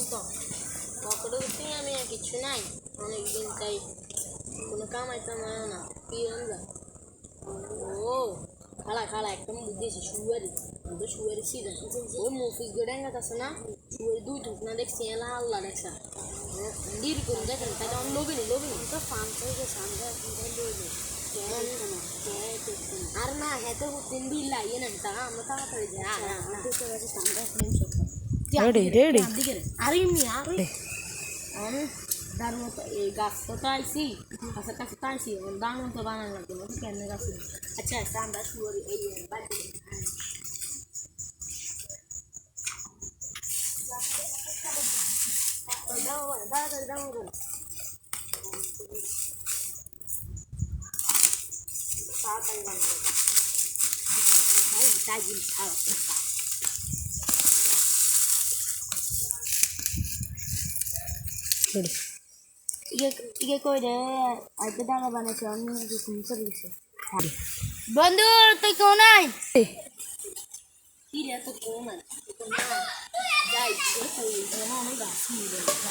তো পকেটে করতে আমি আর কিছু নাই অনেকদিন তাই কোনো কামাইতাম না পিয়ন যা ও খালা খালা একদম বুঝেছি শুয়ারি তো শুয়ারি সিজন ও মফিস গড়াঙ্গা আছে না শুয়ারি দুই ঠুক না দেখছি এলা আল্লাহ দেখছা ডির করে দেখেন তাই আমি লোবিনি তো ফার্ম থেকে গেছে আমরা আর না হেতে তিন দিন লাগিয়ে না তা আমরা তাড়াতাড়ি যাই আর এমনি আর আমি তার মতো এই গাছটা তো আইসি গাছের কাছে তো আইসি দাম মতো বানানো লাগবে না কেন গাছ আচ্ছা আমরা শুয়ারি এই বাড়িতে দাও তাড়াতাড়ি বানাবো তাই জিনিস খাওয়া ইয়ে কইরে আইতে দাঁড়া বানাইছে আমি চলে গেছে বন্ধু তুই কেউ নাই কি রে তো কেউ নাই যাই আমি গাছ নিয়ে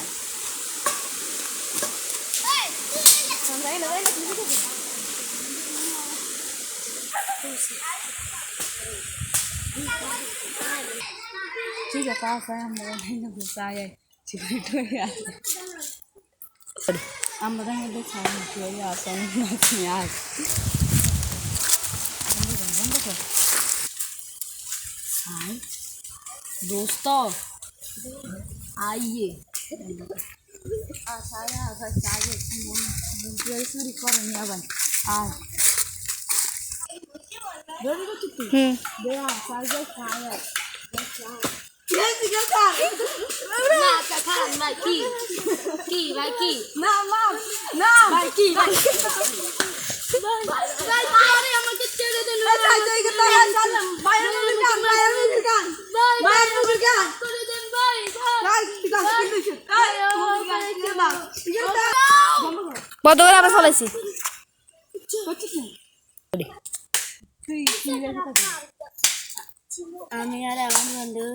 ठीक है पास है हम नहीं गुस्सा आया सिगरेट हो गया हम बताएंगे देख सामने क्यों यार सामने यार हाय दोस्तों आइए saya agak cair muncul suri korannya bang dari itu dia saya cair dia tiga kali nah kakak lagi ki lagi nah lagi hari yang mau kecil itu saya kita jalan bayar kan কত করে আমরা চলেছি আমি আর আমার বন্ধু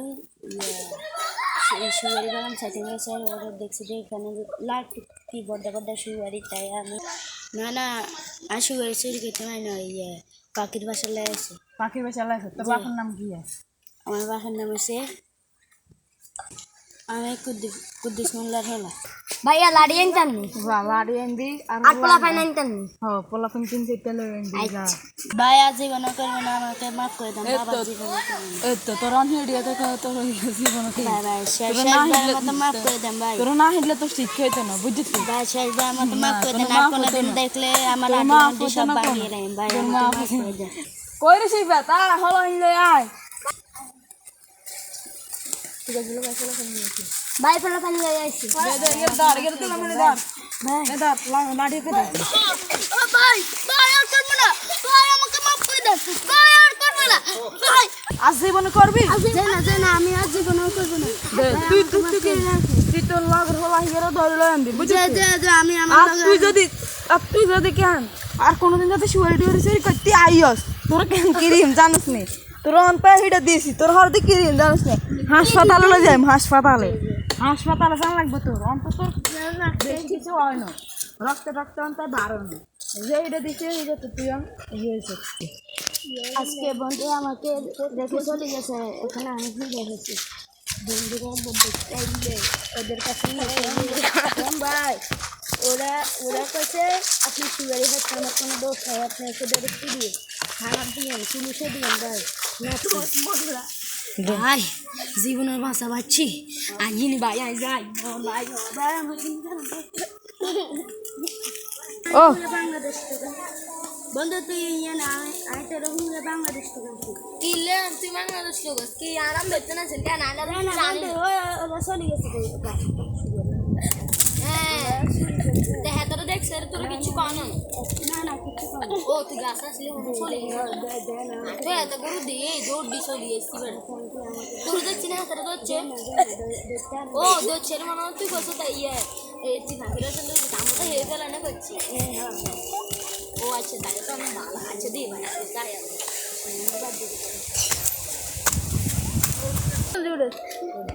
শুয়ারি বাগান setting sir order দেখছি যে এখানে লাইট কি বড্ডা শুয়ারি তাই আমি না আর শুয়ারি চুরি করতে হয় না পাখির বাসায় লাগাইছে তোর বাবার নাম কি আমার বাসার নাম হচ্ছে আমি কুদ্দুস মোল্লার হেলা ভাইয়া লাড়ি আনতামনি লাড়ি আনবি আর পোলা ফাইন আনতামনি পোলা ফাইন কিনতে তেলে আনবি যা ভাই আজ জীবন করবে না আমাকে মাফ করে দেন বাবা জীবন করবে এই তো তোর অনহিডিয়া তো তোর জীবন করবে ভাই শেষবার মত মাফ করে দেন ভাই তোর না হিলে তো শিক্ষা হইতো না বুঝছিস ভাই শেষবার মত মাফ করে দেন আর কোনদিন দেখলে আমার আন্টি সব বানিয়ে দেন ভাই মাফ করে দেন কই রে শিবা তা হলো হিলে আয় ঠিক আছে ভাই ফেলা পানি লই আইছি এর তো মানে দাঁড় ভাই দাঁড় লাঠি ফেলে ও ভাই আর করব না ভাই আমাকে মাফ করে দেন ভাই আর করব না ভাই আজ জীবন করবি জানা আমি আজ জীবন করব না তুই তোর লাগর হলা হিয়ার ধরে লই আনবি বুঝছিস যে আমি আমার তুই যদি কেন আর কোনোদিন যদি শুয়ারি চুরি করতে আইস তোর কেন কিরিম জানিস নি তোর অনপা হিটা দিয়েছি তোর হরদি কিরিম জানিস নি হাসপাতালে লই যাই হাসপাতালে জান লাগবে তোর অন্ত তোর বেশি কিছু হয় না রক্ত অন্ত বাড়ানো যে এটা দিচ্ছে এটা তো তুই হয়েছে আজকে বন্ধু আমাকে রেখে চলে গেছে এখানে আমি ফিরে এসেছি বন্ধুরা ওদের কাছে ভাই ওরা কাছে আপনি শুয়ারি হচ্ছে আমার কোনো দোষ হয় আপনি ওদের একটু দিয়ে খারাপ দিবেন পুলিশে দিবেন ভাই ভাই জীবনের ভাষা পাচ্ছি আইনি ভাই আই যাই ভাই ও বাংলাদেশ বন্ধু তুই আমি তো রোহিঙ্গা বাংলাদেশ থেকে কিলে তুই বাংলাদেশ লোক কি আরাম বেতন আছে কেন চলে গেছে হ্যাঁ তোরা দেখছে তোরা কিছু কন না কিছু ও তুই গাছ আসলে চলে গেছে এত গরু দিয়ে দৌড় দিয়ে চলে এসছি তোর দেখছি না তোরা ধরছে ও ধরছে মনে হয় তুই বসে তাই তুই ফাঁকির আমরা তো হেরে ফেলা না করছি ও আচ্ছা তাহলে তো আমি ভালো আচ্ছা দিই ভাই তাই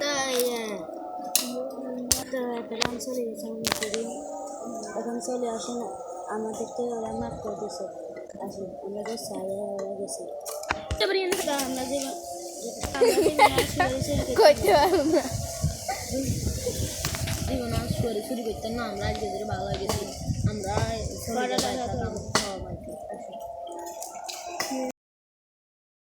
তাই এখন চলে গেছে এখন চলে আসে না আমাদেরকে ওরা মাফ করে দিয়েছে আসলে আমরা তো সাইড ওরা গেছি তারপরে আমরা যে করতে পারবো না জীবন শুরু শুরু করতাম না আমরা আজকে ভালো হয়ে গেছি আমরা